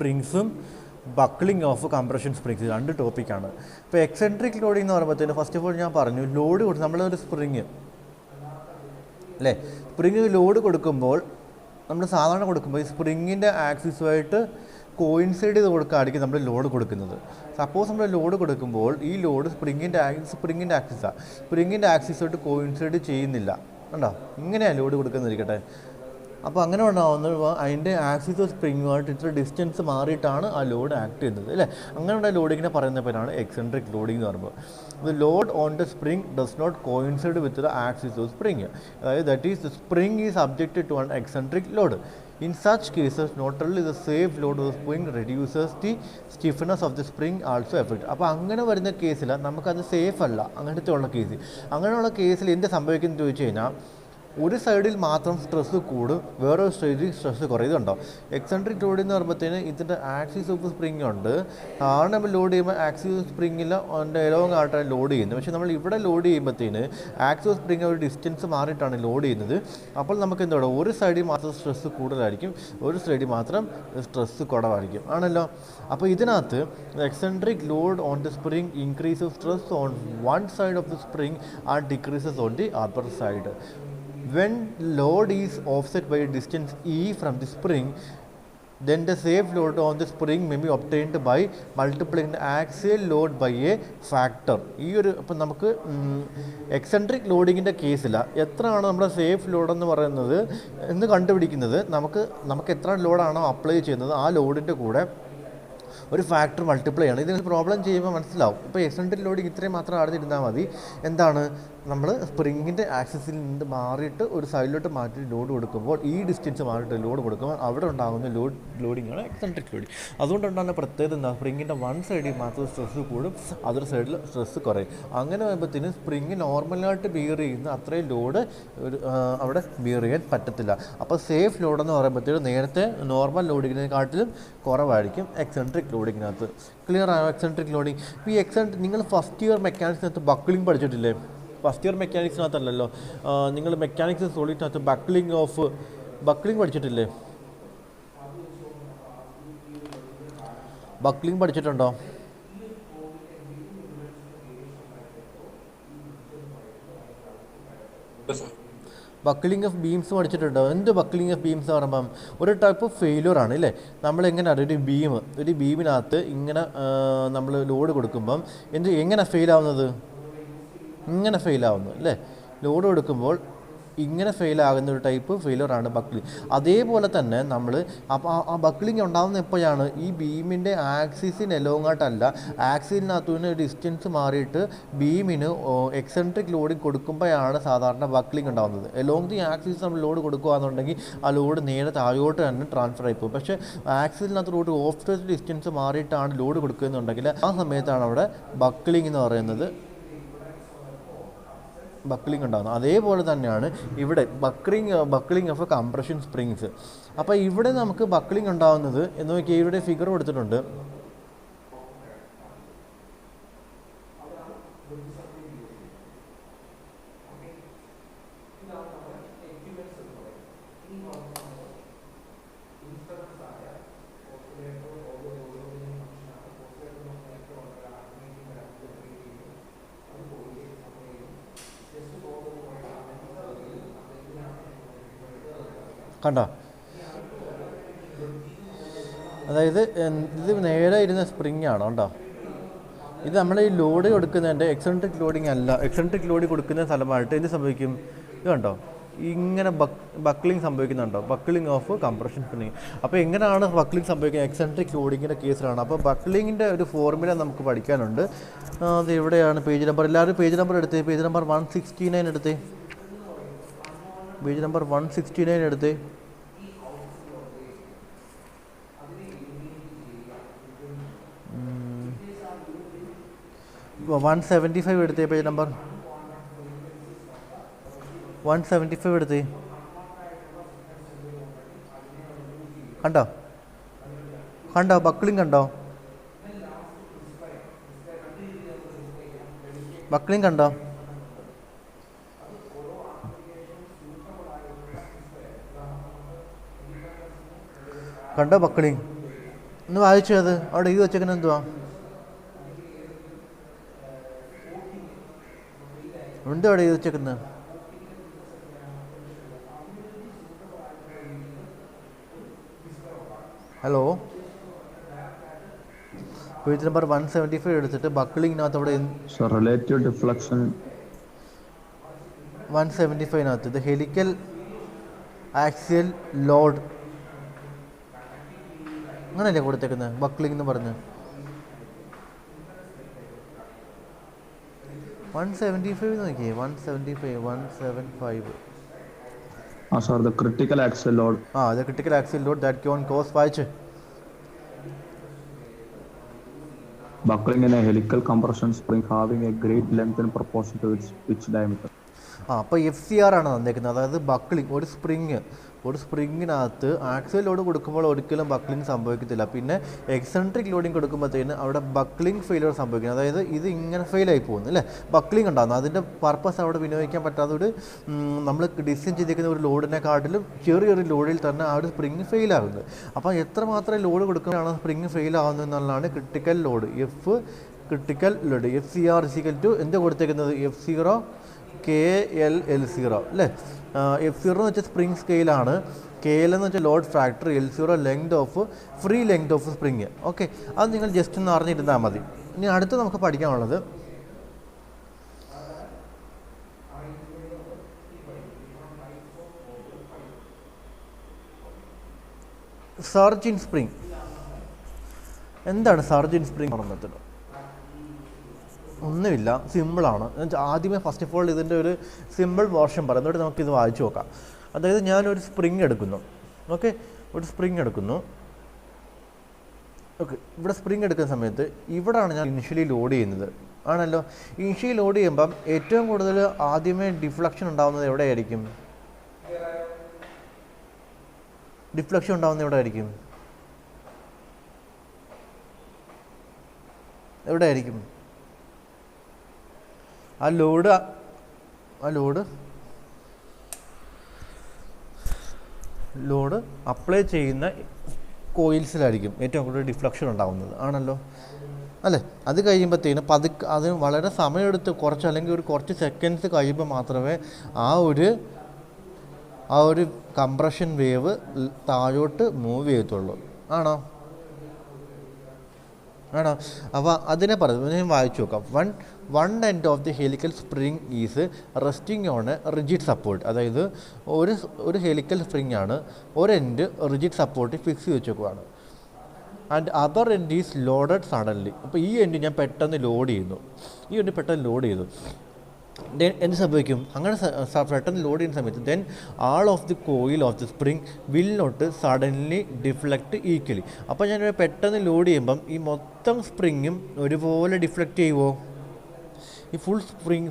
സ്പ്രിങ്സും buckling of compression springs രണ്ട് ടോപ്പിക്കാണ്. ഇപ്പോൾ എക്സെൻട്രിക് ലോഡിംഗ് എന്ന് പറയുമ്പോഴത്തേന് ഫസ്റ്റ് ഓഫ് ഓൾ ഞാൻ പറഞ്ഞു ലോഡ് കൊടുത്ത് നമ്മളൊരു സ്പ്രിങ് അല്ലേ, സ്പ്രിങ് ലോഡ് കൊടുക്കുമ്പോൾ നമ്മൾ സാധാരണ കൊടുക്കുമ്പോൾ ഈ സ്പ്രിങ്ങിൻ്റെ ആക്സിസുമായിട്ട് കോയിൻസൈഡ് ചെയ്ത് കൊടുക്കുകയായിരിക്കും നമ്മൾ ലോഡ് കൊടുക്കുന്നത്. സപ്പോസ് നമ്മൾ ലോഡ് കൊടുക്കുമ്പോൾ ഈ ലോഡ് സ്പ്രിങ്ങിൻ്റെ ആക്സിസാണ്, സ്പ്രിങ്ങിൻ്റെ ആക്സിസുമായിട്ട് കോയിൻസൈഡ് ചെയ്യുന്നില്ല, കണ്ടോ, ഇങ്ങനെയാണ് ലോഡ് കൊടുക്കുന്നിരിക്കട്ടെ. അപ്പോൾ അങ്ങനെ ഉണ്ടാകുന്നത് അതിൻ്റെ ആക്സിസ് സ്പ്രിങ്ങുമായിട്ട് ഇത്ര ഡിസ്റ്റൻസ് മാറിയിട്ടാണ് ആ ലോഡ് ആക്ട് ചെയ്യുന്നത് അല്ലേ. അങ്ങനെയുള്ള ലോഡിങ്ങിനെ പറയുന്ന പേരാണ് എക്സെൻട്രിക് ലോഡിംഗ് എന്ന് പറയുമ്പോൾ. The load on the spring does not coincide with the axis of spring, അതായത് that is the spring is subjected to an eccentric load. In such cases, not only the safe load of the spring reduces the stiffness of the spring also affect. അപ്പോൾ അങ്ങനെ വരുന്ന കേസിൽ നമുക്കത് safe അല്ല. അങ്ങനത്തെ ഉള്ള അങ്ങനെയുള്ള കേസിൽ എന്ത് സംഭവിക്കുന്നത് ചോദിച്ചു കഴിഞ്ഞാൽ ഒരു സൈഡിൽ മാത്രം സ്ട്രെസ്സ് കൂടും, വേറൊരു സൈഡിൽ സ്ട്രെസ്സ് കുറയുന്നുണ്ടോ. എക്സെൻട്രിക് ലോഡ് എന്ന് പറയുമ്പോഴത്തേന് ഇതിൻ്റെ ആക്സിസ് ഓഫ് സ്പ്രിങ് ഉണ്ട്. സാധാരണ നമ്മൾ ലോഡ് ചെയ്യുമ്പോൾ ആക്സിസ് ഓഫ് സ്പ്രിങ്ങിൽ എലോങ് ആയിട്ടാണ് ലോഡ് ചെയ്യുന്നത്. പക്ഷേ നമ്മൾ ഇവിടെ ലോഡ് ചെയ്യുമ്പോഴത്തേന് ആക്സിസ് ഓഫ് സ്പ്രിങ് ഒരു ഡിസ്റ്റൻസ് മാറിയിട്ടാണ് ലോഡ് ചെയ്യുന്നത്. അപ്പോൾ നമുക്ക് എന്താ പറയുക, ഒരു സൈഡിൽ മാത്രം സ്ട്രെസ്സ് കൂടുതലായിരിക്കും, ഒരു സൈഡിൽ മാത്രം സ്ട്രെസ്സ് കുറവായിരിക്കും ആണല്ലോ. അപ്പോൾ ഇതിനകത്ത് eccentric load on the spring increases stress on one side of the spring and decreases on the other side. When load is offset by a distance e from the spring, then the safe load on the spring may be obtained by multiplying the axial load by a factor. ഈ ഒരു ഇപ്പം നമുക്ക് eccentric ലോഡിങ്ങിൻ്റെ കേസിൽ എത്രയാണ് നമ്മുടെ safe load എന്ന് പറയുന്നത് എന്ന് കണ്ടുപിടിക്കുന്നത്, നമുക്ക് എത്ര ലോഡാണോ അപ്ലൈ ചെയ്യുന്നത് ആ ലോഡിൻ്റെ കൂടെ ഒരു ഫാക്ടർ മൾട്ടിപ്ലൈ ആണ്. ഇതിന് പ്രോബ്ലം ചെയ്യുമ്പോൾ മനസ്സിലാവും. ഇപ്പോൾ എക്സെൻട്രിക് ലോഡിങ് ഇത്രയും മാത്രം അറിഞ്ഞിരുന്നാൽ മതി. എന്താണ്, നമ്മൾ സ്പ്രിങ്ങിൻ്റെ ആക്സിസിൽ നിന്ന് മാറിയിട്ട് ഒരു സൈഡിലോട്ട് മാറ്റി ലോഡ് കൊടുക്കുമ്പോൾ ഈ ഡിസ്റ്റൻസ് മാറിയിട്ട് ലോഡ് കൊടുക്കുമ്പോൾ അവിടെ ഉണ്ടാകുന്ന ലോഡിങ്ങാണ് എക്സെൻട്രിക് ലോഡിങ്. അതുകൊണ്ടുണ്ടാകുന്ന പ്രത്യേകത എന്താ, സ്പ്രിങ്ങിൻ്റെ വൺ സൈഡിൽ മാത്രം സ്ട്രെസ്സ് കൂടും, അതർ സൈഡിൽ സ്ട്രെസ്സ് കുറയും. അങ്ങനെ വരുമ്പോഴത്തേന് സ്പ്രിങ് നോർമലായിട്ട് ബിയർ ചെയ്യുന്ന അത്രയും ലോഡ് അവിടെ ബിയർ ചെയ്യാൻ പറ്റത്തില്ല. അപ്പോൾ സേഫ് ലോഡെന്ന് പറയുമ്പോഴത്തേനും നേരത്തെ നോർമൽ ലോഡിങ്ങിനെക്കാട്ടിലും കുറവായിരിക്കും എക്സെൻട്രിക് ലോഡിങ്ങിനകത്ത്. ക്ലിയർ ആയോ എക്സെൻട്രിക് ലോഡിങ്? ഈ നിങ്ങൾ ഫസ്റ്റ് ഇയർ മെക്കാനിക്സിനകത്ത് ബക്ലിംഗ് പഠിച്ചിട്ടില്ലേ? ഫസ്റ്റ് ഇയർ മെക്കാനിക്സിനകത്തല്ലല്ലോ, നിങ്ങൾ മെക്കാനിക്സ് സോളിഡിനകത്ത് ബക്ലിംഗ് പഠിച്ചിട്ടില്ലേ? ബക്ലിംഗ് പഠിച്ചിട്ടുണ്ടോ? ബക്ലിംഗ് ഓഫ് ബീംസ് പഠിച്ചിട്ടുണ്ടോ? എന്ത് ബക്ലിംഗ് ഓഫ് ബീംസ് എന്ന് പറയുമ്പം ഒരു ടൈപ്പ് ഓഫ് ഫെയിലിയർ ആണ് അല്ലേ. നമ്മളെങ്ങനെയാണ് ഒരു ബീമിനകത്ത് ഇങ്ങനെ നമ്മൾ ലോഡ് കൊടുക്കുമ്പം എങ്ങനെ ഫെയിലാവുന്നത്, ഇങ്ങനെ ഫെയിലാവുന്നു അല്ലേ. ലോഡ് കൊടുക്കുമ്പോൾ ഇങ്ങനെ ഫെയിലാകുന്ന ഒരു ടൈപ്പ് ഫെയിലറാണ് ബക്ലിംഗ്. അതേപോലെ തന്നെ നമ്മൾ അപ്പോൾ ആ ബക്ലിംഗ് ഉണ്ടാകുന്ന എപ്പോഴാണ്, ഈ ബീമിൻ്റെ ആക്സിസിന് എലോങ്ങായിട്ടല്ല, ആക്സിസിനകത്തുനിന്ന് ഡിസ്റ്റൻസ് മാറിയിട്ട് ബീമിന് എക്സെൻട്രിക് ലോഡിങ് കൊടുക്കുമ്പോഴാണ് സാധാരണ ബക്ലിംഗ് ഉണ്ടാകുന്നത്. എലോങ് ദി ആക്സിസ് നമ്മൾ ലോഡ് കൊടുക്കുകയാണെന്നുണ്ടെങ്കിൽ ആ ലോഡ് നേരെ താഴോട്ട് തന്നെ ട്രാൻസ്ഫർ ആയിപ്പോകും. പക്ഷേ ആക്സിസിനകത്ത് ലോഡ് ഓഫ് ഡിസ്റ്റൻസ് മാറിയിട്ടാണ് ലോഡ് കൊടുക്കുന്നുണ്ടെങ്കിൽ ആ സമയത്താണ് അവിടെ ബക്ലിംഗ് എന്ന് പറയുന്നത്, ബക്ലിംഗ് ഉണ്ടാകുന്നത്. അതേപോലെ തന്നെയാണ് ഇവിടെ ബക്ലിംഗ് ഓഫ് കംപ്രഷൻ സ്പ്രിങ്സ്. അപ്പോൾ ഇവിടെ നമുക്ക് ബക്ലിംഗ് ഉണ്ടാകുന്നത് എന്ന് നോക്കിയാൽ ഇവിടെ ഫിഗർ കൊടുത്തിട്ടുണ്ട്. കണ്ടോ, അതായത് ഇത് നേരെ ഇരുന്ന സ്പ്രിങ് ആണ് കണ്ടോ. ഇത് നമ്മൾ ഈ ലോഡ് കൊടുക്കുന്നതിൻ്റെ എക്സെൻട്രിക് ലോഡിങ് അല്ല, എക്സെൻട്രിക് ലോഡ് കൊടുക്കുന്ന സ്ഥലമായിട്ട് എന്ത് സംഭവിക്കും, ഇത് കണ്ടോ ഇങ്ങനെ ബക്ലിംഗ് സംഭവിക്കുന്നുണ്ടോ, ബക്ലിംഗ് ഓഫ് കംപ്രഷൻ സ്പ്രിങ്. അപ്പോൾ എങ്ങനെയാണ് ബക്ലിംഗ് സംഭവിക്കുന്നത്, എക്സെൻട്രിക് ലോഡിങ്ങിൻ്റെ കേസിലാണ്. അപ്പോൾ ബക്ലിങ്ങിൻ്റെ ഒരു ഫോർമുല നമുക്ക് പഠിക്കാനുണ്ട്. അത് എവിടെയാണ് പേജ് നമ്പർ, എല്ലാവരും പേജ് നമ്പർ എടുത്തേ, പേജ് നമ്പർ 169 എടുത്തേ, പേജ് നമ്പർ 169 എടുത്തേ. 175 എടുത്തേ, പേജ് നമ്പർ 175 എടുത്തേ. കണ്ടോ ബക്ലിംഗ് കണ്ടോ, ബക്ലിംഗ് കണ്ടോ. കണ്ടോ ബക്ലിംഗ്, ഒന്ന് വായിച്ചു അത് അവിടെ എഴുതി വെച്ചേക്കുന്നത് എന്തുവാ? ഉണ്ട് അവിടെ എഴുതി വെച്ചേക്കുന്നത്. ഹലോ, പേജ് നമ്പർ 175 എടുത്തിട്ട് ബക്കിളിങ്ങിനകത്ത് അവിടെ റിലേറ്റീവ് ഡിഫ്ലക്ഷൻ 175 ഇത് ഹെലിക്കൽ ആക്സിയൽ ലോഡ് അങ്ങനെയല്ലേ കൊടുത്തേക്കുന്നത് ബക്കിളിംഗ് എന്ന് പറഞ്ഞ്. 175 നോക്കിയേ, 175. the critical axial load. The critical axial load that can cause വായിച്ച്. Buckling in a helical compression spring having a great length in proportion to its pitch diameter. അപ്പോൾ FCR ആണ് തന്നേക്കുന്നത്. അതായത് buckling ഒരു സ്പ്രിങ്ങിനകത്ത് ആക്സിയൽ ലോഡ് കൊടുക്കുമ്പോൾ ഒരിക്കലും buckling സംഭവിക്കത്തില്ല. പിന്നെ eccentric loading കൊടുക്കുമ്പോഴത്തേന് അവിടെ ബക്കിളിംഗ് ഫെയിലിയർ സംഭവിക്കുന്നത്. അതായത് ഇത് ഇങ്ങനെ ഫെയിലായി പോകുന്നു അല്ലേ, ബക്കിളിംഗ് ഉണ്ടാകുന്നു. അതിൻ്റെ പർപ്പസ് അവിടെ വിനിയോഗിക്കാൻ പറ്റാത്ത ഒരു നമ്മൾ ഡിസൈൻ ചെയ്തിരിക്കുന്ന ഒരു ലോഡിനെക്കാട്ടിലും ചെറിയൊരു ലോഡിൽ തന്നെ ആ ഒരു സ്പ്രിങ് ഫെയിലാകുന്നത്. അപ്പോൾ എത്രമാത്രം ലോഡ് കൊടുക്കുകയാണ് സ്പ്രിങ് ഫെയിലാകുന്നത് എന്നുള്ളതാണ് critical load. Critical load FCR = എന്ത് കൊടുത്തേക്കുന്നത്? F0 KL/L0 അല്ലേ. F0 എന്ന് വെച്ചാൽ സ്പ്രിങ് സ്കെയിലാണ്, KL എന്ന് വെച്ചാൽ load factor, L0 free length of spring. Okay, അത് നിങ്ങൾ ജസ്റ്റ് ഒന്ന് അറിഞ്ഞിരുന്നാൽ മതി. ഇനി അടുത്ത് നമുക്ക് പഠിക്കാനുള്ളത് സർജ് ഇൻ സ്പ്രിങ്. എന്താണ് സർജ് ഇൻ സ്പ്രിങ് പറഞ്ഞത്? ഒന്നുമില്ല, സിമ്പിളാണ്. ആദ്യമേ ഫസ്റ്റ് ഓഫ് ഓൾ ഇതിൻ്റെ ഒരു സിമ്പിൾ വേർഷൻ പറയാം, എന്നിട്ട് നമുക്കിത് വായിച്ചു നോക്കാം. അതായത് ഞാനൊരു സ്പ്രിങ് എടുക്കുന്നു. ഓക്കെ, ഒരു സ്പ്രിങ് എടുക്കുന്നു. ഓക്കെ, ഇവിടെ സ്പ്രിങ് എടുക്കുന്ന സമയത്ത് ഇവിടെയാണ് ഞാൻ ഇനിഷ്യലി ലോഡ് ചെയ്യുന്നത് ആണല്ലോ. ഇനിഷ്യലി ലോഡ് ചെയ്യുമ്പം ഏറ്റവും കൂടുതൽ ആദ്യമേ ഡിഫ്ലക്ഷൻ ഉണ്ടാകുന്നത് എവിടെയായിരിക്കും? ഡിഫ്ലക്ഷൻ ഉണ്ടാകുന്നത് എവിടെയായിരിക്കും? ആ ലോഡ് അപ്ലൈ ചെയ്യുന്ന കോയിൽസിലായിരിക്കും ഏറ്റവും കൂടുതൽ ഡിഫ്ലക്ഷൻ ഉണ്ടാകുന്നത് ആണല്ലോ അല്ലേ. അത് കഴിയുമ്പോഴത്തേനും അതിന് വളരെ സമയമെടുത്ത് അല്ലെങ്കിൽ കുറച്ച് സെക്കൻഡ്സ് കഴിയുമ്പോൾ മാത്രമേ ആ ഒരു കംപ്രഷൻ വേവ് താഴോട്ട് മൂവ് ചെയ്യത്തുള്ളൂ. ആണോ? അപ്പോൾ അതിനെ ഞാൻ വായിച്ചു നോക്കാം. One end of the helical spring is resting on A rigid support. അതായത് ഒരു ഹെലിക്കൽ സ്പ്രിങ് ആണ്, ഒരു എൻഡ് റിജിഡ് സപ്പോർട്ട് ഫിക്സ് ചെയ്ത് വെച്ചേക്കുവാണ്. And other end is loaded suddenly. അപ്പോൾ ഈ എൻഡ് ഞാൻ പെട്ടെന്ന് ലോഡ് ചെയ്തു. എന്ത് സംഭവിക്കും? അങ്ങനെ പെട്ടെന്ന് ലോഡ് ചെയ്യുന്ന സമയത്ത് then all of the coil of the spring will not suddenly deflect equally. അപ്പോൾ ഞാൻ പെട്ടെന്ന് ലോഡ് ചെയ്യുമ്പം ഈ മൊത്തം സ്പ്രിങ്ങും ഒരുപോലെ ഡിഫ്ലക്റ്റ് ചെയ്യുമോ? ഈ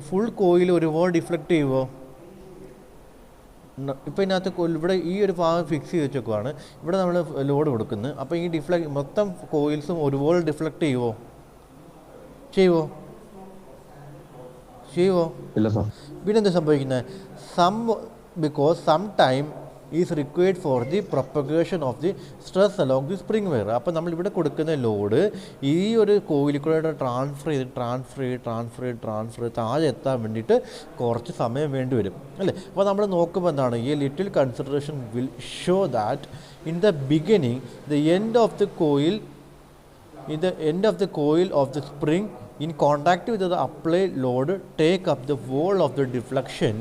ഫുൾ കോയിൽ ഒരുപോലെ ഡിഫ്ലക്റ്റ് ചെയ്യുമോ? ഇപ്പോൾ ഇതിനകത്ത് ഇവിടെ ഈ ഒരു ഭാഗം ഫിക്സ് ചെയ്ത് വെച്ചേക്കുവാണ്, ഇവിടെ നമ്മൾ ലോഡ് കൊടുക്കുന്നത്. അപ്പോൾ ഈ മൊത്തം കോയിൽസും ഒരുപോലെ ഡിഫ്ലക്റ്റ് ചെയ്യുമോ? ഇല്ല സാർ. പിന്നെന്താ സംഭവിക്കുന്നത്? Because some time is required for the propagation of the stress along the spring wire. അപ്പോൾ നമ്മളിവിടെ കൊടുക്കുന്ന ലോഡ് ഈ ഒരു കോയിലിക്കൂടെ ട്രാൻസ്ഫർ ചെയ്ത് താഴെ എത്താൻ വേണ്ടിയിട്ട് കുറച്ച് സമയം വേണ്ടി വരും അല്ലേ. അപ്പോൾ നമ്മൾ നോക്കുമ്പോൾ എന്താണ്, ഈ little consideration will show that in the beginning the end of the coil of the spring in contact with the applied load take up the whole of the deflection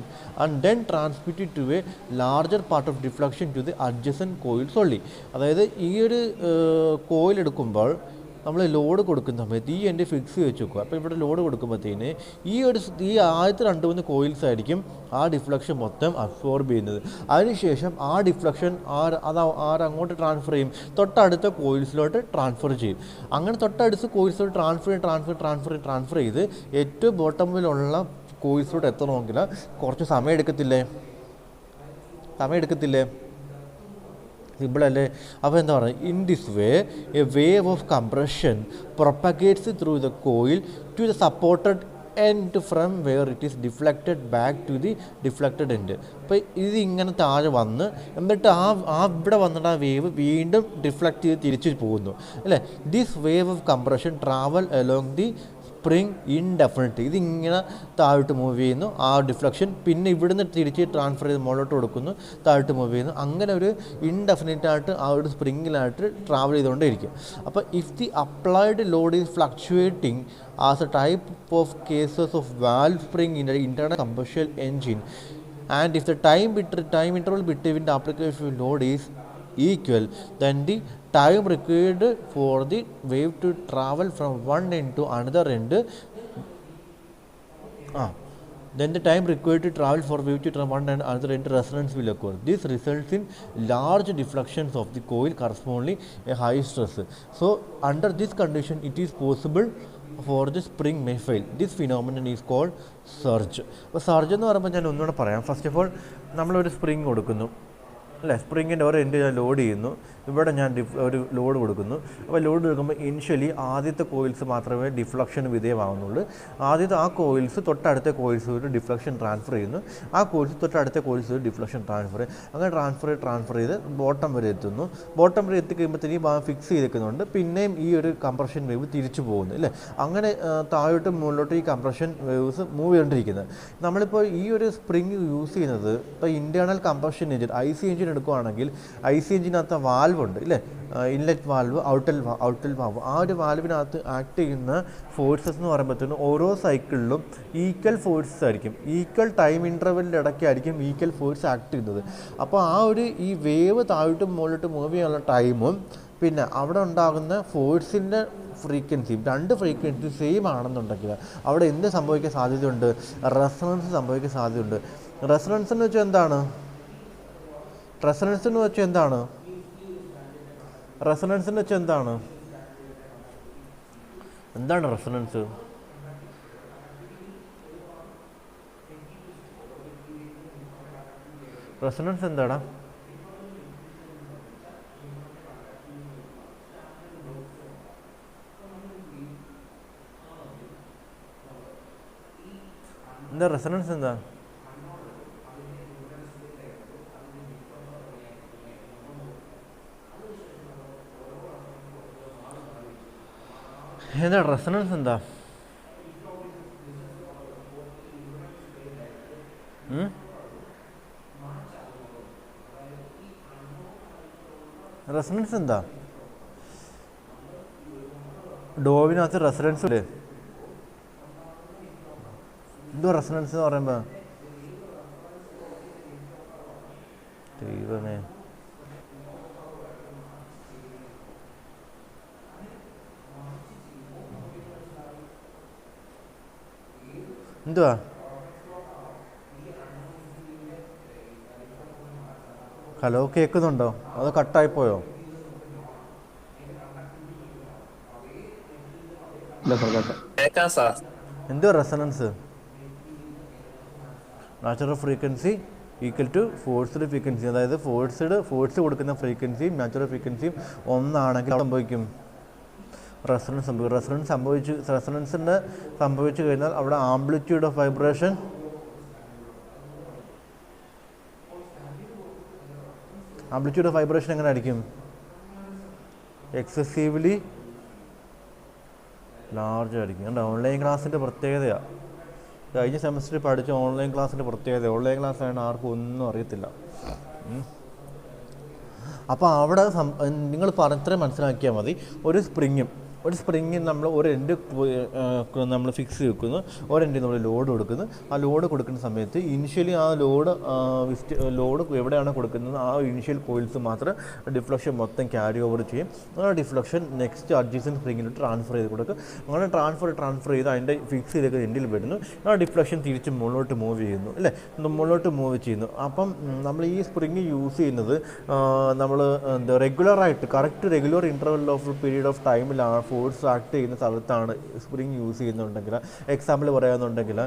and then transmit it to a larger part of deflection to the adjacent coils only. അതായത് ഈ ഒരു coil എടുക്കുമ്പോൾ നമ്മൾ load കൊടുക്കുന്ന സമയത്ത് ഈ end fix ചെയ്ത് വെച്ച് വെക്കുക. അപ്പോൾ ഇവിടെ ലോഡ് കൊടുക്കുമ്പോഴത്തേന് ഈ ആദ്യത്തെ 2-3 കോയിൽസ് ആയിരിക്കും ആ ഡിഫ്ലക്ഷൻ മൊത്തം അബ്സോർബ് ചെയ്യുന്നത്. അതിനുശേഷം ആ ഡിഫ്ലക്ഷൻ അങ്ങോട്ട് ട്രാൻസ്ഫർ ചെയ്യും, തൊട്ടടുത്ത കോയിൽസിലോട്ട് ട്രാൻസ്ഫർ ചെയ്യും. അങ്ങനെ തൊട്ടടുത്ത കോയിൽസിലോട്ട് ട്രാൻസ്ഫർ ചെയ്ത് ഏറ്റവും ബോട്ടമിലുള്ള കോയിൽസിലോട്ട് എത്തണമെങ്കിൽ കുറച്ച് സമയം എടുക്കത്തില്ലേ? സിമ്പിൾ അല്ലേ? അപ്പോൾ എന്താ പറയുക, in this way a wave of compression propagates through the coil to the supported end from where it is deflected back to the deflected end. അപ്പോൾ ഇത് ഇങ്ങനെ താഴെ വന്ന് എന്നിട്ട് ഇവിടെ വന്നിട്ട് ആ വേവ് വീണ്ടും ഡിഫ്ലക്റ്റ് ചെയ്ത് തിരിച്ച് പോകുന്നു അല്ലേ. This wave of compression travel along the spring indefinite. ഇതിങ്ങനെ താഴോട്ട് മൂവ് ചെയ്യുന്നു ആ ഡിഫ്ലക്ഷൻ, പിന്നെ ഇവിടുന്ന് തിരിച്ച് ട്രാൻസ്ഫർ ചെയ്ത് മുകളിലോട്ട് കൊടുക്കുന്നു, താഴോട്ട് മൂവ് ചെയ്യുന്നു, അങ്ങനെ ഒരു ഇൻഡെഫിനിറ്റ് ആയിട്ട് ആ ഒരു സ്പ്രിങ്ങിലായിട്ട് ട്രാവൽ ചെയ്തുകൊണ്ടേയിരിക്കും. അപ്പോൾ if the applied Lord is fluctuating as A type of cases of valve spring in internal combustion engine and if the time interval between the application of load is equal, then the time required for the wave to travel from one end to another end then the time required to travel for wave to travel one and another end resonance will occur. This results in large deflections of the coil corresponding a high stress. So under this condition it is possible for the spring may fail. This phenomenon is called surge. അപ്പോൾ surge എന്ന് പറയുമ്പോൾ ഞാൻ ഒന്നുകൂടെ പറയാം. First of all നമ്മളൊരു spring കൊടുക്കുന്നു അല്ലേ, സ്പ്രിങ്ങിൻ്റെ ഒരു എൻഡ് ഞാൻ ലോഡ് ചെയ്യുന്നു, ഇവിടെ ഞാൻ ഒരു ലോഡ് കൊടുക്കുന്നു. അപ്പോൾ ലോഡ് കൊടുക്കുമ്പോൾ ഇനിഷ്യലി ആദ്യത്തെ കോയിൽസ് മാത്രമേ ഡിഫ്ലക്ഷന് വിധേയമാകുന്നുള്ളൂ. ആദ്യത്തെ ആ കോയിൽസ് തൊട്ടടുത്ത കോയിൽസ് ഒരു ഡിഫ്ലക്ഷൻ ട്രാൻസ്ഫർ ചെയ്യുന്നു, ആ കോയിൽസ് തൊട്ടടുത്ത കോയിൽസ് ഒരു ഡിഫ്ലക്ഷൻ ട്രാൻസ്ഫർ അങ്ങനെ ട്രാൻസ്ഫർ ചെയ്ത് ബോട്ടം വരെ എത്തുന്നു. ബോട്ടം വരെ എത്തിക്കഴിയുമ്പോഴത്തേക്കും ഫിക്സ് ചെയ്തേക്കുന്നുണ്ട്, പിന്നെയും ഈ ഒരു കംപ്രഷൻ വേവ് തിരിച്ചു പോകുന്നു അല്ലേ. അങ്ങനെ താഴോട്ട് മുകളിലോട്ട് ഈ കംപ്രഷൻ വേവ്സ് മൂവ് ചെയ്തുകൊണ്ടിരിക്കുന്നത്. നമ്മളിപ്പോൾ ഈ ഒരു സ്പ്രിങ് യൂസ് ചെയ്യുന്നത് ഇപ്പോൾ internal compression engine I C engine എടുക്കുകയാണെങ്കിൽ ഐ സി എഞ്ചിനകത്ത് വാൽവ് ഉണ്ട് ഇല്ലേ, ഇൻലെറ്റ് വാൽവ് ഔട്ട്ലെറ്റ് വാൽവ്. ആ ഒരു വാൽവിനകത്ത് ആക്ട് ചെയ്യുന്ന ഫോഴ്സസ് എന്ന് പറയുമ്പോഴത്തേനും ഓരോ സൈക്കിളിലും ഈക്വൽ ഫോഴ്സസ് ആയിരിക്കും, ഈക്വൽ ടൈം ഇൻ്റർവെല്ലിൻ്റെ ഇടയ്ക്കായിരിക്കും ഈക്വൽ ഫോഴ്സ് ആക്ട് ചെയ്യുന്നത്. അപ്പോൾ ആ ഒരു ഈ വേവ് താഴോട്ടും മുകളിലോട്ട് മൂവ് ചെയ്യാനുള്ള ടൈമും പിന്നെ അവിടെ ഉണ്ടാകുന്ന ഫോഴ്സിൻ്റെ ഫ്രീക്വൻസിയും രണ്ട് ഫ്രീക്വൻസി സെയിം ആണെന്നുണ്ടെങ്കിൽ അവിടെ എന്ത് സംഭവിക്കാൻ സാധ്യതയുണ്ട്? റെസൊണൻസ് സംഭവിക്കാൻ സാധ്യതയുണ്ട്. റെസൊണൻസ് എന്ന് വെച്ചാൽ എന്താണ്? റെസൊണൻസ് എന്ന് വെച്ചാൽ എന്താണ്? റെസൊണൻസ് എന്ന് വെച്ചാൽ എന്താണ്? എന്താണ് റെസൊണൻസ്? റെസൊണൻസ് എന്താടാ? എന്താ റെസൊണൻസ് എന്താ? എന്താ റെസൊണൻസ് എന്താ? റെസൊണൻസ് എന്താ? ഡോവിനകത്ത് റെസൊണൻസ് ഇല്ലേ? എന്തോ റെസൊണൻസ് എന്ന് പറയുമ്പോൾ ദൈവമേ, എന്തുവാ? ഹലോ, കേൾക്കുന്നുണ്ടോ? അത് കട്ടായിപ്പോയോ? എന്തുവാ resonance? Natural frequency equal to forced frequency. അതായത് ഫോഴ്സ് കൊടുക്കുന്ന ഫ്രീക്വൻസിയും നാച്ചുറൽ ഫ്രീക്വൻസിയും ഒന്നാണെങ്കിൽ അവിടെ സംഭവിക്കും റെസൊണൻസ് സംഭവിക്കും. റെസൊണൻസിൻ്റെ സംഭവിച്ചു കഴിഞ്ഞാൽ അവിടെ ആംപ്ലിറ്റ്യൂഡ് ഓഫ് വൈബ്രേഷൻ എങ്ങനെ ആയിരിക്കും? എക്സസീവ്ലി ലാർജ് ആയിരിക്കും. അതുകൊണ്ട് ഓൺലൈൻ ക്ലാസ്സിൻ്റെ പ്രത്യേകതയാണ്, കഴിഞ്ഞ സെമസ്റ്ററിൽ പഠിച്ച ഓൺലൈൻ ക്ലാസ്സിൻ്റെ പ്രത്യേകത. ഓൺലൈൻ ക്ലാസ് ആയതുകൊണ്ട് ആർക്കും ഒന്നും അറിയത്തില്ല. അപ്പോൾ അവിടെ നിങ്ങൾ ഇത്രയും മനസ്സിലാക്കിയാൽ മതി. ഒരു സ്പ്രിങ്ങിൽ നമ്മൾ ഒരു എൻഡ് നമ്മൾ ഫിക്സ് ചെയ്ത് വെക്കുന്നു, ഒരു എൻഡിൽ നമ്മൾ ലോഡ് കൊടുക്കുന്നു. ആ ലോഡ് കൊടുക്കുന്ന സമയത്ത് ഇനിഷ്യലി ആ ലോഡ് എവിടെയാണ് കൊടുക്കുന്നത് ആ ഇനിഷ്യൽ കോയിൽസ് മാത്രം ഡിഫ്ലക്ഷൻ മൊത്തം ക്യാരി ഓവർ ചെയ്യും. ആ ഡിഫ്ലക്ഷൻ നെക്സ്റ്റ് അഡ്ജസൻറ്റ് സ്പ്രിങ്ങിലോട്ട് ട്രാൻസ്ഫർ ചെയ്ത് കൊടുക്കും. അങ്ങനെ ട്രാൻസ്ഫർ ചെയ്ത് അതിൻ്റെ ഫിക്സ് ചെയ്തൊക്കെ എൻഡിൽ വരുന്നു. ആ ഡിഫ്ലക്ഷൻ തിരിച്ച് മുകളിലോട്ട് മൂവ് ചെയ്യുന്നു അല്ലേ, മുകളിലോട്ട് മൂവ് ചെയ്യുന്നു. അപ്പം നമ്മൾ ഈ സ്പ്രിങ് യൂസ് ചെയ്യുന്നത് നമ്മൾ റെഗുലറായിട്ട് correct regular interval of period of ടൈമിലാണ് ഫോഴ്സ് ആക്ട് ചെയ്യുന്ന സ്ഥലത്താണ് സ്പ്രിങ് യൂസ് ചെയ്യുന്നുണ്ടെങ്കിൽ, എക്സാമ്പിൾ പറയുകയാണെന്നുണ്ടെങ്കിൽ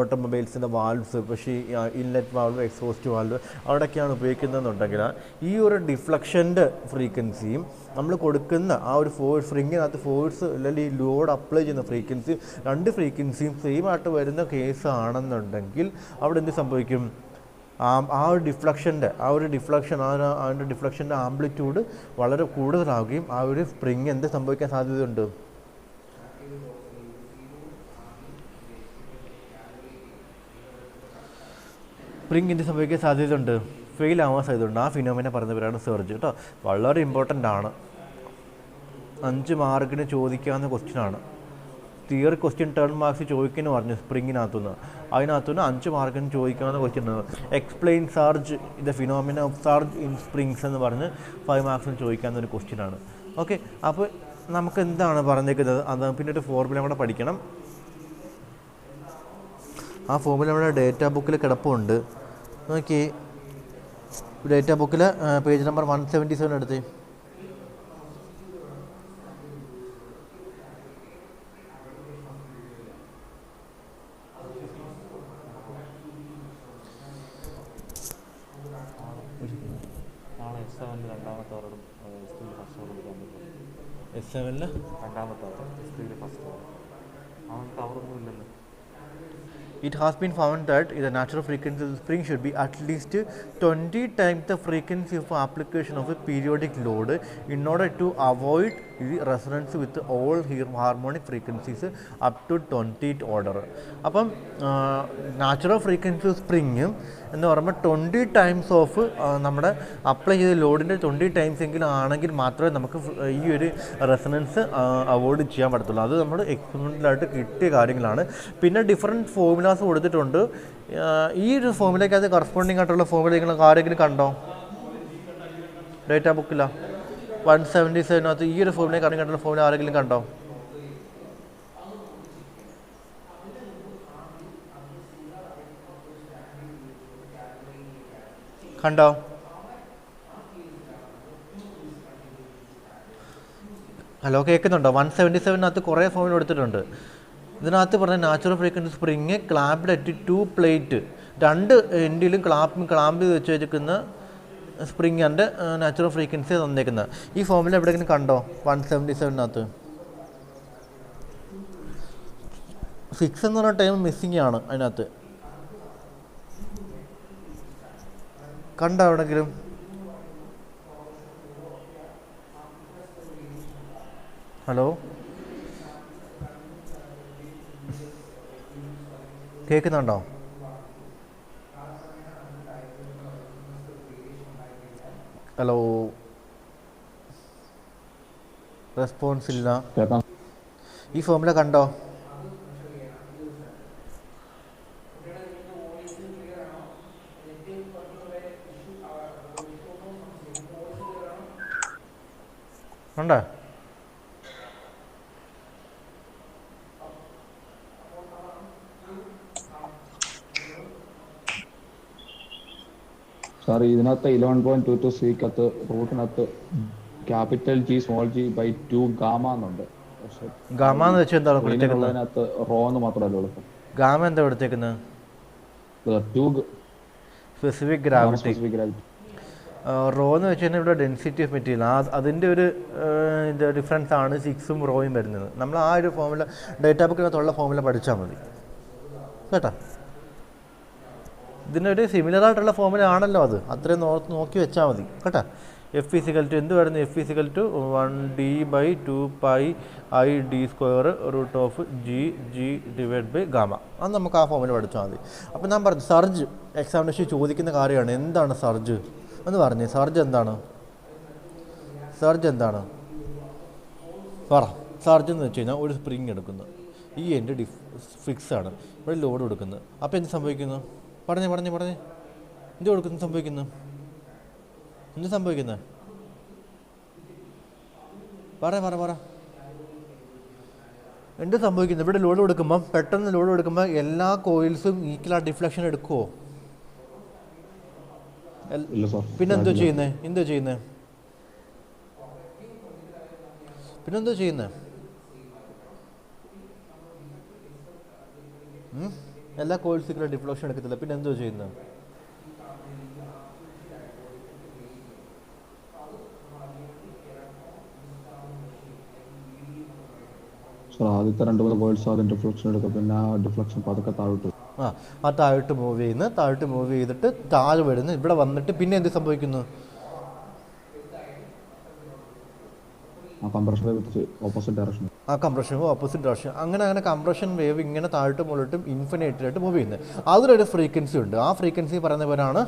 ഓട്ടോമൊബൈൽസിൻ്റെ വാൽവ്സ്, പക്ഷേ ഇൻലെറ്റ് വാൽവ്, എക്സോസ്റ്റ് വാൽവ് അവിടെയൊക്കെയാണ് ഉപയോഗിക്കുന്നതെന്നുണ്ടെങ്കിൽ ഈ ഒരു ഡിഫ്ലക്ഷൻ്റെ ഫ്രീക്വൻസിയും നമ്മൾ കൊടുക്കുന്ന ആ ഒരു സ്പ്രിങ്ങിനകത്ത് ഫോഴ്സ് അല്ലെങ്കിൽ ഈ ലോഡ് അപ്ലൈ ചെയ്യുന്ന ഫ്രീക്വൻസി, രണ്ട് ഫ്രീക്വൻസിയും സെയിം ആയിട്ട് വരുന്ന കേസ് ആണെന്നുണ്ടെങ്കിൽ അവിടെ എന്ത് സംഭവിക്കും? ആ ഒരു ഡിഫ്ലക്ഷൻ്റെ അതിൻ്റെ ഡിഫ്ലക്ഷൻ്റെ ആംപ്ലിറ്റ്യൂഡ് വളരെ കൂടുതലാവുകയും ആ ഒരു സ്പ്രിങ് എന്ത് സംഭവിക്കാൻ സാധ്യതയുണ്ട്? സ്പ്രിങ് എന്ത് സംഭവിക്കാൻ സാധ്യതയുണ്ട്? ഫെയിൽ ആവാൻ സാധ്യതയുണ്ട്. ആ ഫിനോമിന പറയുന്നവരാണ് സർജ് കേട്ടോ. വളരെ ഇമ്പോർട്ടൻ്റ് ആണ്. 5 മാർക്കിന് ചോദിക്കാവുന്ന ക്വസ്റ്റ്യനാണ്. തിയറി ക്വസ്റ്റ്യൻ ടേൺ മാർക്സ് ചോദിക്കുന്നു പറഞ്ഞു സ്പ്രിങ്ങിനകത്തുനിന്ന്. അതിനകത്തുനിന്ന് 5 മാർക്കിന് ചോദിക്കാവുന്ന question explain surge the phenomena of surge in springs എന്ന് പറഞ്ഞ് 5 മാർക്സിന് ചോദിക്കാവുന്ന ഒരു ക്വസ്റ്റ്യനാണ്. ഓക്കെ, അപ്പോൾ നമുക്ക് എന്താണ് പറഞ്ഞേക്കുന്നത്? അത് പിന്നെ ഒരു ഫോർമുല കൂടെ പഠിക്കണം. ആ ഫോർമുല നമ്മുടെ ഡേറ്റാ ബുക്കിൽ കിടപ്പുണ്ട്. നോക്കി, ഡേറ്റാ ബുക്കിൽ പേജ് നമ്പർ 177 എടുത്ത്. S7 It has been found that the natural frequency of the spring should be at least 20 times the frequency of application of a periodic load in order to avoid the resonance with all harmonic frequencies up to 20th order. അപ്പം natural frequency സ്പ്രിങ്ങും എന്ന് പറയുമ്പോൾ 20 times of നമ്മുടെ apply ചെയ്ത ലോഡിൻ്റെ 20 times എങ്കിലും ആണെങ്കിൽ മാത്രമേ നമുക്ക് ഈ ഒരു റെസണൻസ് അവോയ്ഡ് ചെയ്യാൻ പറ്റത്തുള്ളൂ. അത് നമ്മൾ എക്സ്പെരിമെൻ്റലായിട്ട് കിട്ടിയ കാര്യങ്ങളാണ്. പിന്നെ ഡിഫറെൻറ്റ് ഫോർമുലാസ് കൊടുത്തിട്ടുണ്ട്. ഈ ഒരു ഫോർമുലയ്ക്കകത്ത് കറസ്പോണ്ടിങ് ആയിട്ടുള്ള ഫോർമുല നിങ്ങൾ ആരെങ്കിലും കണ്ടോ? ഡേറ്റാ ബുക്കില്ല 177 ഈ ഒരു ഫോർമുലയെ കറങ്ങിയിട്ടുള്ള ഫോർമുല ആരെങ്കിലും കണ്ടോ? കണ്ടോ? ഹലോ, കേൾക്കുന്നുണ്ടോ? 177 കുറേ ഫോർമുല എടുത്തിട്ടുണ്ട്. ഇതിനകത്ത് പറഞ്ഞ natural frequency spring clamped at 2 plate, 2 എൻഡിലും ക്ലാമ്പ് ചെയ്ത് വെച്ചിരിക്കുന്ന സ്പ്രിങ്ങിൻ്റെ നാച്ചുറൽ ഫ്രീക്വൻസി തന്നേക്കുന്നത്. ഈ ഫോർമുല എവിടെയെങ്കിലും കണ്ടോ? 177 6 എന്ന് പറഞ്ഞ ടൈം മിസ്സിങ് ആണ് അതിനകത്ത്. കണ്ടോ എവിടെങ്കിലും? ഹലോ, കേൾക്കുന്നുണ്ടോ? ഹലോ, റെസ്പോൺസ് ഇല്ല. ഈ ഫോർമുല കണ്ടോ? ഉണ്ടോ? സാർ ഇതിനകത്ത് 11.22 സിക്കകത്ത് റൂട്ടിനകത്ത് capital G small g by 2 gamma എന്നുണ്ട്. ഗാമ എന്ന് വെച്ചാൽ എന്താണ് കൊടുത്തേക്കുന്നത്? അതിനകത്ത് റോ എന്ന് മാത്രമല്ല കൊടുക്കും. ഗാമ എന്താ കൊടുത്തേക്കുന്നത്? Specific gravity. റോ എന്ന് വെച്ച് കഴിഞ്ഞാൽ ഇവിടെ ഡെൻസിറ്റി ഓഫ് മെറ്റീരിയൽ, അതിൻ്റെ ഒരു ഡിഫറൻസ് ആണ് 6ഉം റോയും വരുന്നത്. നമ്മൾ ആ ഒരു ഫോർമുല ഡേറ്റാ ബുക്കിനകത്തുള്ള ഫോർമുല പഠിച്ചാൽ മതി കേട്ടോ. ഇതിനൊരു സിമിലർ ആയിട്ടുള്ള ഫോർമുല ആണല്ലോ അത്, അത്രയും നോക്കി വെച്ചാൽ മതി കേട്ടോ. എഫ് ഇസിക്കൽ ടു എന്ത് വരുന്നു? F is equal to 1D/2πID² root of G divide by gamma. അത് നമുക്ക് ആ ഫോർമുല പഠിച്ചാൽ മതി. അപ്പോൾ ഞാൻ പറഞ്ഞു സർജ് എക്സാമിനേഷൻ ചോദിക്കുന്ന കാര്യമാണ്. എന്താണ് സർജ് എന്ന് പറഞ്ഞേ? സർജ് എന്താണ്? പറ. സർജ് എന്ന് വെച്ച് കഴിഞ്ഞാൽ ഒരു സ്പ്രിങ് എടുക്കുന്നു, ഈ എൻ്റെ ഫിക്സ് ആണ്, ഇവിടെ ലോഡ് കൊടുക്കുന്നത്. അപ്പോൾ എന്ത് സംഭവിക്കുന്നു? പറഞ്ഞേ എന്ത് കൊടുക്കുന്നു? എന്ത് സംഭവിക്കുന്നത്? പറ എന്ത് സംഭവിക്കുന്നു? ഇവിടെ ലോഡ് കൊടുക്കുമ്പം പെട്ടെന്ന് ലോഡ് കൊടുക്കുമ്പോൾ എല്ലാ കോയിൽസും ഈക്വൽ ആ ഡിഫ്ലക്ഷൻ എടുക്കുമോ? പിന്നെ എന്തോ ചെയ്യുന്നത്? എല്ലാ കോഴ്സുകളും ഡിഫ്ലക്ഷൻ എടുക്കത്തില്ല, പിന്നെ എന്തോ ചെയ്യുന്നത്? സോ ആദ്യത്തെ 2-3 വേർഡ്സ് ആദ്യം ഡിഫ്ലക്ഷൻ എടുക്കുക, പിന്നെ ആ ഡിഫ്ലക്ഷൻ പതുക്കെ താഴോട്ട് ആ താഴോട്ട് മൂവ് ചെയ്തിട്ട് താഴെ വരുന്നു, ഇവിടെ വന്നിട്ട് പിന്നെ എന്ത് സംഭവിക്കുന്നു? ആ compression wave opposite direction. Opposite direction. അങ്ങനെ കംപ്രഷൻ വേവ് ഇങ്ങനെ താഴോട്ടും മുകളിലോട്ടും ഇൻഫിനിറ്റിലായിട്ട് മൂവ് ചെയ്യുന്നത്. അതിലൊരു ഫ്രീക്വൻസി ഉണ്ട്. ആ ഫ്രീക്വൻസി പറയുന്ന പേരാണ്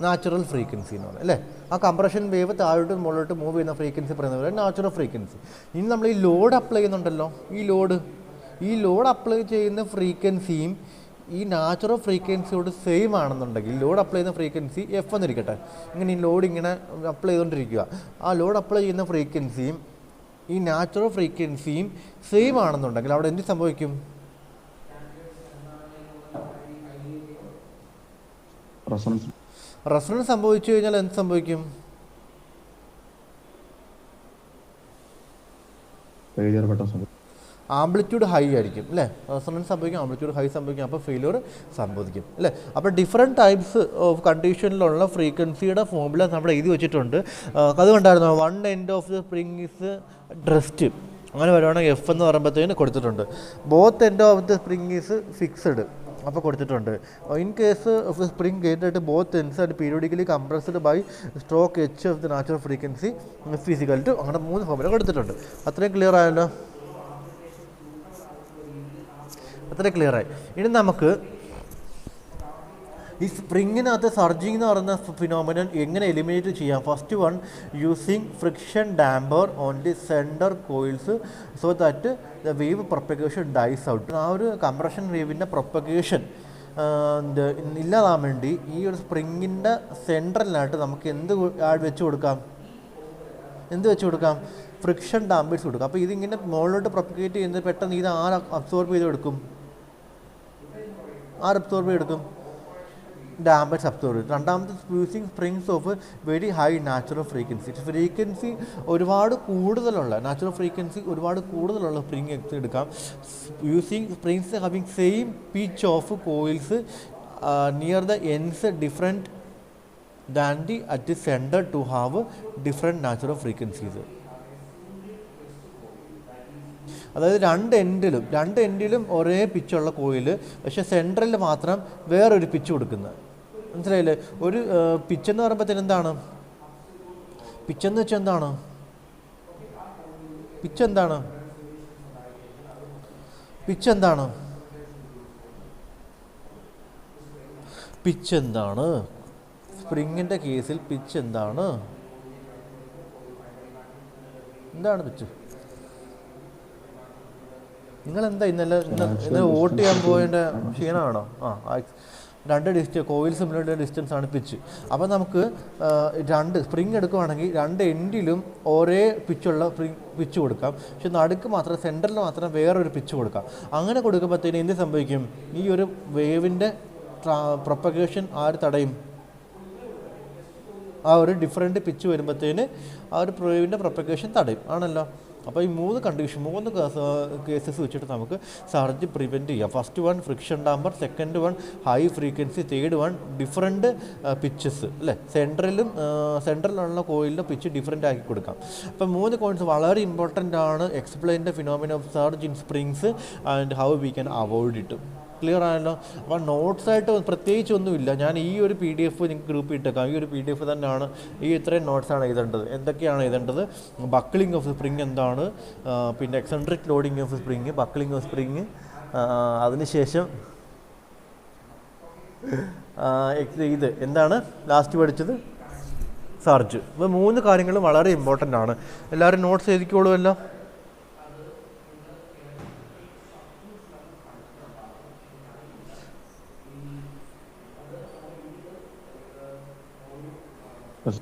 നാച്ചുറൽ ഫ്രീക്വൻസി എന്ന് പറയുന്നത്, അല്ലേ? ആ കംപ്രഷൻ വേവ് താഴോട്ടും മുകളിലോട്ടും മൂവ് ചെയ്യുന്ന ഫ്രീക്വൻസി പറയുന്ന പോലെ നാച്ചുറൽ ഫ്രീക്വൻസി. ഇനി നമ്മൾ ഈ ലോഡ് അപ്ലൈ ചെയ്യുന്നുണ്ടല്ലോ, ഈ ലോഡ് അപ്ലൈ ചെയ്യുന്ന ഫ്രീക്വൻസിയും ഈ നാച്ചുറൽ ഫ്രീക്വൻസിയോട് സെയിം ആണെന്നുണ്ടെങ്കിൽ, ലോഡ് അപ്ലൈ ചെയ്യുന്ന ഫ്രീക്വൻസി എഫ് എന്നിരിക്കട്ടെ, ഇങ്ങനെ ഈ ലോഡ് ഇങ്ങനെ അപ്ലൈ ചെയ്തുകൊണ്ടിരിക്കുക, ആ ലോഡ് അപ്ലൈ ചെയ്യുന്ന ഫ്രീക്വൻസിയും ഈ നാച്ചുറൽ ഫ്രീക്വൻസിയും സെയിം ആണെന്നുണ്ടെങ്കിൽ അവിടെ എന്ത് സംഭവിക്കും? റെസൊണൻസ് സംഭവിച്ചു കഴിഞ്ഞാൽ എന്ത് സംഭവിക്കും? ആംപ്ലിറ്റ്യൂഡ് ഹൈ ആയിരിക്കും, അല്ലേ? റെസൊണൻസ് സംഭവിക്കും, ആംപ്ലിറ്റ്യൂഡ് ഹൈ സംഭവിക്കും, അപ്പോൾ ഫെയിലിയർ സംഭവിക്കും, അല്ലേ? അപ്പോൾ ഡിഫറെൻറ്റ് ടൈപ്സ് ഓഫ് കണ്ടീഷനിലുള്ള ഫ്രീക്വൻസിയുടെ ഫോർമുല നമ്മൾ എഴുതി വെച്ചിട്ടുണ്ട്. അത് കണ്ടായിരുന്നു, 1 end of the spring is thrust, അങ്ങനെ വരുവാണെങ്കിൽ എഫ് എന്ന് പറയുമ്പോഴത്തേന് കൊടുത്തിട്ടുണ്ട്. Both end of the spring is fixed, അപ്പോൾ കൊടുത്തിട്ടുണ്ട്. In case of the spring gated both ends and periodically compressed by stroke H of the natural frequency physical to, അങ്ങനെ 3 formula കൊടുത്തിട്ടുണ്ട്. അത്രയും ക്ലിയർ ആയല്ലോ? അത്രയും ക്ലിയറായി. ഇനി നമുക്ക് ഈ സ്പ്രിങ്ങിനകത്ത് സർജിങ് എന്ന് പറയുന്ന ഫിനോമിനൻ എങ്ങനെ എലിമിനേറ്റ് ചെയ്യാം? First one, using friction damper on the centre coils so that the wave propagation dies out. ആ ഒരു കംപ്രഷൻ വേവിൻ്റെ പ്രൊപ്പഗേഷൻ ഇല്ലാതാൻ വേണ്ടി ഈ ഒരു സ്പ്രിങ്ങിൻ്റെ സെൻട്രലിനായിട്ട് നമുക്ക് എന്ത് വെച്ച് കൊടുക്കാം? ഫ്രിക്ഷൻ ഡാമ്പേഴ്സ് കൊടുക്കാം. അപ്പോൾ ഇതിങ്ങനെ മുകളിലോട്ട് പ്രൊപ്പഗേറ്റ് ചെയ്യുന്നത് പെട്ടെന്ന് ഇത് അബ്സോർബ് ചെയ്തെടുക്കും? അബ്സോർബ് ചെയ്തെടുക്കും? ഡാമ്പേഴ്സ് അബ്സോർബ് ചെയ്യും. രണ്ടാമത്തെ, using springs of very high natural frequency ഒരുപാട് കൂടുതലുള്ള നാച്ചുറൽ ഫ്രീക്വൻസി ഒരുപാട് കൂടുതലുള്ള സ്പ്രിങ് എടുക്കാം. Using springs having same pitch of coils near the ends different than the at the centre to have different natural frequencies. അതായത് രണ്ട് എൻഡിലും ഒരേ പിച്ചുള്ള coil, പക്ഷേ സെൻട്രലിൽ മാത്രം വേറൊരു പിച്ച് കൊടുക്കുന്നത്. മനസ്സിലായില്ലേ? ഒരു പിച്ചെന്ന് പറയുമ്പോഴത്തേന് എന്താണ്? പിച്ചെന്ന് വെച്ചാൽ എന്താണ്? പിച്ച് എന്താണ്? സ്പ്രിങ്ങിൻ്റെ കേസിൽ പിച്ച് എന്താണ് പിച്ച്? നിങ്ങളെന്താ ഇന്നലെ വോട്ട് ചെയ്യാൻ പോയതിൻ്റെ ക്ഷീണമാണോ? രണ്ട് കോയിൽസ് തമ്മിലുള്ള ഡിസ്റ്റൻസ് ആണ് പിച്ച്. അപ്പോൾ നമുക്ക് രണ്ട് സ്പ്രിങ് എടുക്കുവാണെങ്കിൽ രണ്ട് എൻഡിലും ഒരേ പിച്ചുള്ള പിച്ച് കൊടുക്കാം, പക്ഷെ നടുക്ക് മാത്രം സെൻറ്ററിൽ മാത്രം വേറൊരു പിച്ച് കൊടുക്കാം. അങ്ങനെ കൊടുക്കുമ്പോഴത്തേന് എന്ത് സംഭവിക്കും? ഈ ഒരു വേവിൻ്റെ പ്രൊപ്പഗേഷൻ ആര് തടയും? ആ ഒരു ഡിഫറെൻറ്റ് പിച്ച് വരുമ്പോഴത്തേന് ആ ഒരു വേവിൻ്റെ പ്രൊപ്പഗേഷൻ തടയും, ആണല്ലോ. അപ്പോൾ ഈ മൂന്ന് കേസസ് വെച്ചിട്ട് നമുക്ക് സർജ് പ്രിവെൻറ്റ് ചെയ്യാം. First one friction damper, second one high frequency, third one different pitches, അല്ലേ? സെൻട്രലിലുള്ള കോയിലിൻ്റെ പിച്ച് ഡിഫറെൻ്റ് ആക്കി കൊടുക്കാം. അപ്പോൾ 3 പോയിൻറ്റ്സ് വളരെ ഇമ്പോർട്ടൻ്റ് ആണ്. Explain the phenomena of surge in springs and how we can avoid it. Clear ആയല്ലോ? അപ്പോൾ നോട്ട്സായിട്ട് പ്രത്യേകിച്ചൊന്നുമില്ല. ഞാൻ ഈ ഒരു PDF നിങ്ങൾക്ക് ഗ്രൂപ്പിൽ ഇട്ടേക്കാം. ഈ ഒരു PDF തന്നെയാണ്. ഇത്രയും നോട്ട്സാണ് എഴുതേണ്ടത്. എന്തൊക്കെയാണ് എഴുതേണ്ടത്? ബക്കിളിംഗ് ഓഫ് സ്പ്രിങ് എന്താണ്, പിന്നെ eccentric loading of spring, buckling of spring, അതിനുശേഷം ഇത് എന്താണ് ലാസ്റ്റ് പഠിച്ചത്? സർജ്. അപ്പോൾ 3 കാര്യങ്ങളും വളരെ ഇമ്പോർട്ടൻ്റ് ആണ്. എല്ലാവരും നോട്ട്സ് എഴുതിക്കോളുമല്ലോ. Yes.